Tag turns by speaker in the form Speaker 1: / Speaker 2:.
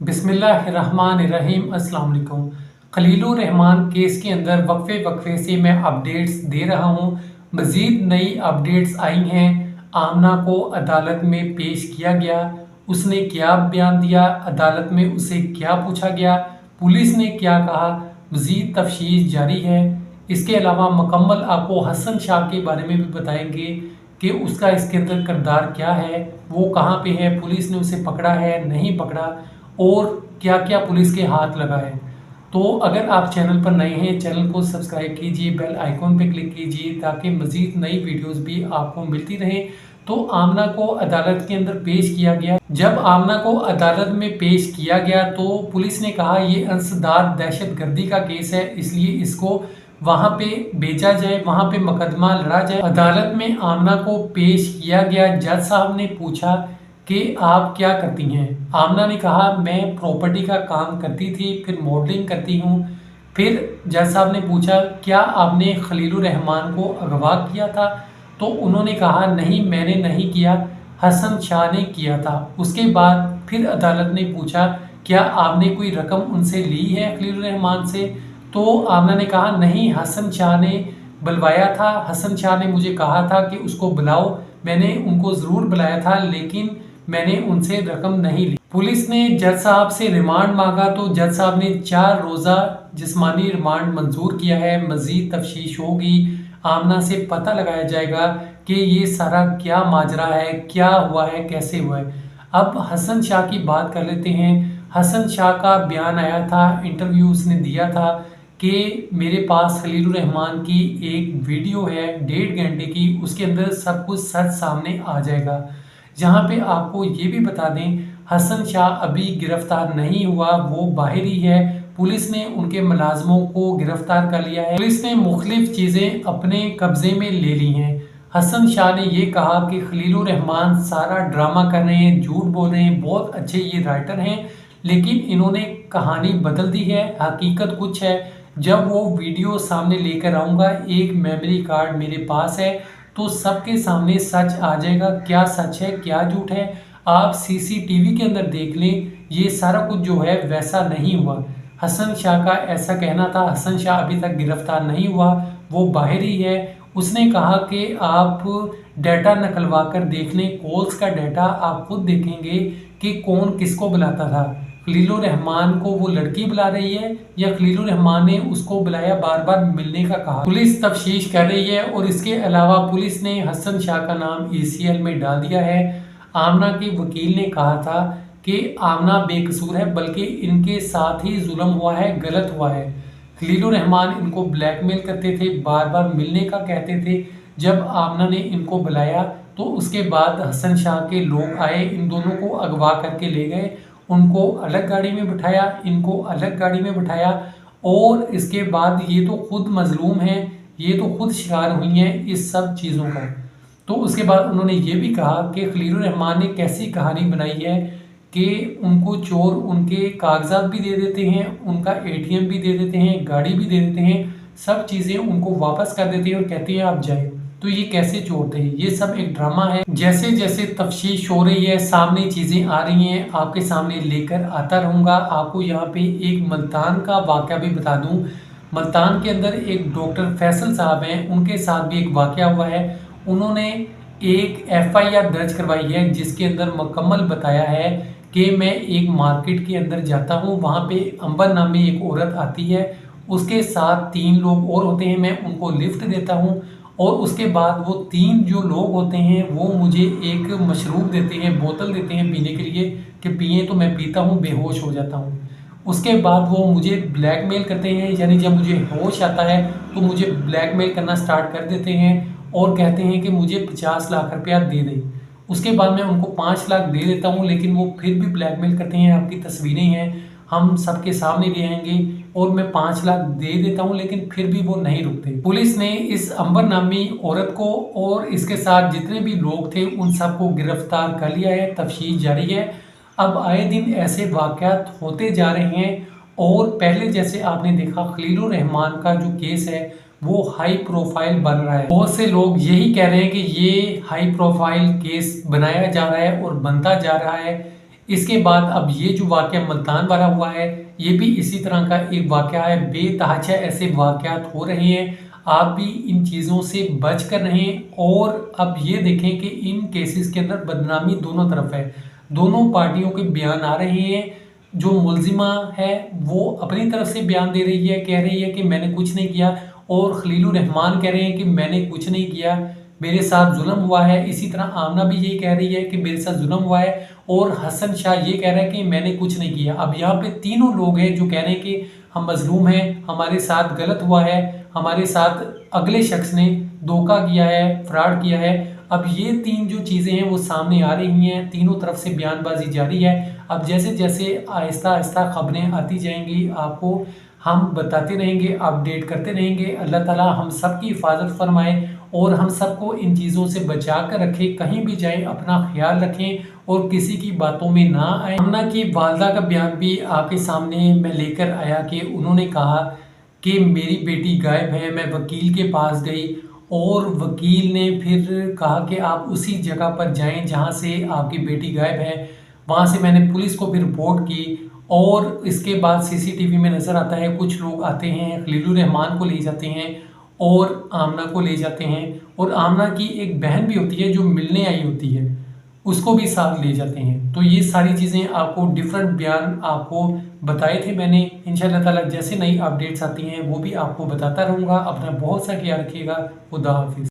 Speaker 1: बिस्मिल्लाहिर्रहमानिर्रहीम। अस्सलाम वालेकुम। खलीलुर रहमान केस के अंदर वक्फे वक्फे से मैं अपडेट्स दे रहा हूँ। मज़ीद नई अपडेट्स आई हैं। आमना को अदालत में पेश किया गया, उसने क्या बयान दिया, अदालत में उसे क्या पूछा गया, पुलिस ने क्या कहा, मज़ीद तफ्तीश जारी है। इसके अलावा मुकम्मल आपको हसन शाह के बारे में भी बताएंगे कि उसका इसके अंदर किरदार क्या है, वो कहाँ पे है, पुलिस ने उसे पकड़ा है नहीं पकड़ा, और क्या क्या पुलिस के हाथ लगा है। तो अगर आप चैनल पर नए हैं, चैनल को सब्सक्राइब कीजिए, बेल आइकॉन पे क्लिक कीजिए ताकि मज़ीद नई वीडियोस भी आपको मिलती रहें। तो आमना को अदालत के अंदर पेश किया गया। जब आमना को अदालत में पेश किया गया तो पुलिस ने कहा ये अंसदार दहशतगर्दी का केस है, इसलिए इसको वहां पे भेजा जाए, वहां पे मुकदमा लड़ा जाए। अदालत में आमना को पेश किया गया। जज साहब ने पूछा कि आप क्या करती हैं। आमना ने कहा मैं प्रॉपर्टी का काम करती थी, फिर मॉडलिंग करती हूँ। फिर जज साहब ने पूछा क्या आपने खलीलुर रहमान को अगवा किया था, तो उन्होंने कहा नहीं मैंने नहीं किया, हसन शाह ने किया था। उसके बाद फिर अदालत ने पूछा क्या आपने कोई रकम उनसे ली है खलीलुर रहमान से, तो आमना ने कहा नहीं, हसन शाह ने बुलवाया था, हसन शाह ने मुझे कहा था कि उसको बुलाओ, मैंने उनको ज़रूर बुलाया था लेकिन मैंने उनसे रकम नहीं ली। पुलिस ने जज साहब से रिमांड मांगा तो जज साहब ने 4 रोज़ा जिस्मानी रिमांड मंजूर किया है। मज़ीद तफ्तीश होगी, आमना से पता लगाया जाएगा कि ये सारा क्या माजरा है, क्या हुआ है, कैसे हुआ है। अब हसन शाह की बात कर लेते हैं। हसन शाह का बयान आया था, इंटरव्यू उसने दिया था कि मेरे पास खलीलुर रहमान की एक वीडियो है 1.5 घंटे की, उसके अंदर सब कुछ सच सामने आ जाएगा। जहाँ पे आपको ये भी बता दें हसन शाह अभी गिरफ्तार नहीं हुआ, वो बाहर ही है। पुलिस ने उनके मुलाजमों को गिरफ्तार कर लिया है। पुलिस ने मुख्तलिफ चीज़ें अपने कब्जे में ले ली हैं। हसन शाह ने ये कहा कि खलीलुर रहमान सारा ड्रामा कर रहे हैं, झूठ बोल रहे हैं, बहुत अच्छे ये राइटर हैं लेकिन इन्होंने कहानी बदल दी है, हकीकत कुछ है। जब वो वीडियो सामने लेकर आऊँगा, एक मेमोरी कार्ड मेरे पास है, तो सबके सामने सच आ जाएगा, क्या सच है क्या झूठ है। आप सीसीटीवी के अंदर देख लें, ये सारा कुछ जो है वैसा नहीं हुआ। हसन शाह का ऐसा कहना था। हसन शाह अभी तक गिरफ्तार नहीं हुआ, वो बाहर ही है। उसने कहा कि आप डाटा निकलवा कर देख लें, कॉल्स का डाटा आप खुद देखेंगे कि कौन किसको बुलाता था। खलीलुर रहमान को वो लड़की बुला रही है या खलीलुर रहमान ने उसको बुलाया, बार बार मिलने का कहा। पुलिस तफ्तीश कर रही है और इसके अलावा पुलिस ने हसन शाह का नाम ECL में डाल दिया है। आमना के वकील ने कहा था कि आमना बेकसूर है, बल्कि इनके साथ ही जुल्म हुआ है, गलत हुआ है। खलीलुर रहमान इनको ब्लैकमेल करते थे, बार बार मिलने का कहते थे। जब आमना ने इनको बुलाया तो उसके बाद हसन शाह के लोग आए, इन दोनों को अगवा करके ले गए, उनको अलग गाड़ी में बिठाया, इनको अलग गाड़ी में बिठाया। और इसके बाद ये तो खुद मजलूम हैं, ये तो खुद शिकार हुई हैं इस सब चीज़ों का। तो उसके बाद उन्होंने ये भी कहा कि खलीलुर रहमान ने कैसी कहानी बनाई है कि उनको चोर उनके कागजात भी दे देते हैं, उनका ATM भी दे देते हैं, गाड़ी भी दे देते हैं, सब चीज़ें उनको वापस कर देते हैं और कहते हैं आप जाए। तो ये कैसे चोर थे, ये सब एक ड्रामा है। जैसे जैसे तफ्तीश हो रही है, सामने चीज़ें आ रही हैं, आपके सामने लेकर आता रहूँगा। आपको यहाँ पे एक मुल्तान का वाक़या भी बता दूँ। मुल्तान के अंदर एक डॉक्टर फैसल साहब हैं, उनके साथ भी एक वाक़या हुआ है। उन्होंने एक FIR दर्ज करवाई है जिसके अंदर मुकम्मल बताया है कि मैं एक मार्केट के अंदर जाता हूँ, वहाँ पे अंबर नामी एक औरत आती है, उसके साथ 3 लोग और होते हैं, मैं उनको लिफ्ट देता हूँ और उसके बाद वो 3 जो लोग होते हैं वो मुझे एक मशरूब देते हैं, बोतल देते हैं पीने के लिए कि पिए, तो मैं पीता हूँ, बेहोश हो जाता हूँ। उसके बाद वो मुझे ब्लैकमेल करते हैं, यानी जब मुझे होश आता है तो मुझे ब्लैकमेल करना स्टार्ट कर देते हैं और कहते हैं कि मुझे 50 लाख रुपया दे दें। उसके बाद मैं उनको 5 लाख दे देता हूँ लेकिन वो फिर भी ब्लैकमेल करते हैं, आपकी तस्वीरें हैं, हम सबके सामने ले आएंगे, और मैं 5 लाख दे देता हूँ लेकिन फिर भी वो नहीं रुकते। पुलिस ने इस अंबर नामी औरत को और इसके साथ जितने भी लोग थे उन सबको गिरफ्तार कर लिया है, तफ्तीश जारी है। अब आए दिन ऐसे वाक़यात होते जा रहे हैं और पहले जैसे आपने देखा खलीलुर रहमान का जो केस है वो हाई प्रोफाइल बन रहा है। बहुत से लोग यही कह रहे हैं कि ये हाई प्रोफाइल केस बनाया जा रहा है और बनता जा रहा है। इसके बाद अब ये जो वाक़या मुल्तान वाला हुआ है, ये भी इसी तरह का एक वाक़या है। बेतहाशा ऐसे वाक़यात हो रहे हैं, आप भी इन चीज़ों से बच कर रहें। और अब ये देखें कि इन केसेस के अंदर बदनामी दोनों तरफ है, दोनों पार्टियों के बयान आ रहे हैं। जो मुलजिमा है वो अपनी तरफ से बयान दे रही है, कह रही है कि मैंने कुछ नहीं किया, और खलीलुर रहमान कह रहे हैं कि मैंने कुछ नहीं किया, मेरे साथ जुल्म हुआ है। इसी तरह आमना भी यही कह रही है कि मेरे साथ जुल्म हुआ है, और हसन शाह ये कह रहा है कि मैंने कुछ नहीं किया। अब यहाँ पे तीनों लोग हैं जो कह रहे हैं कि हम मजलूम हैं, हमारे साथ गलत हुआ है, हमारे साथ अगले शख्स ने धोखा किया है, फ्रॉड किया है। अब ये तीन जो चीज़ें हैं वो सामने आ रही हैं, तीनों तरफ से बयानबाजी जारी है। अब जैसे जैसे आहिस्ता आहिस्ता खबरें आती जाएंगी, आपको हम बताते रहेंगे, अपडेट करते रहेंगे। अल्लाह ताला हम सब की हिफाजत फरमाए और हम सबको इन चीज़ों से बचा कर रखे। कहीं भी जाएं अपना ख्याल रखें और किसी की बातों में ना आए। हमना की वालदा का बयान भी आपके सामने मैं लेकर आया कि उन्होंने कहा कि मेरी बेटी गायब है। मैं वकील के पास गई और वकील ने फिर कहा कि आप उसी जगह पर जाएं जहां से आपकी बेटी गायब है। वहां से मैंने पुलिस को फिर रिपोर्ट की, और इसके बाद सीसीटीवी में नज़र आता है कुछ लोग आते हैं, खलीलुर रहमान को ले जाते हैं और आमना को ले जाते हैं, और आमना की एक बहन भी होती है जो मिलने आई होती है, उसको भी साथ ले जाते हैं। तो ये सारी चीज़ें आपको डिफरेंट बयान आपको बताए थे मैंने। इंशाल्लाह ताला जैसे नई अपडेट्स आती हैं वो भी आपको बताता रहूँगा। अपना बहुत सा ख्याल रखिएगा। खुदा हाफिज़।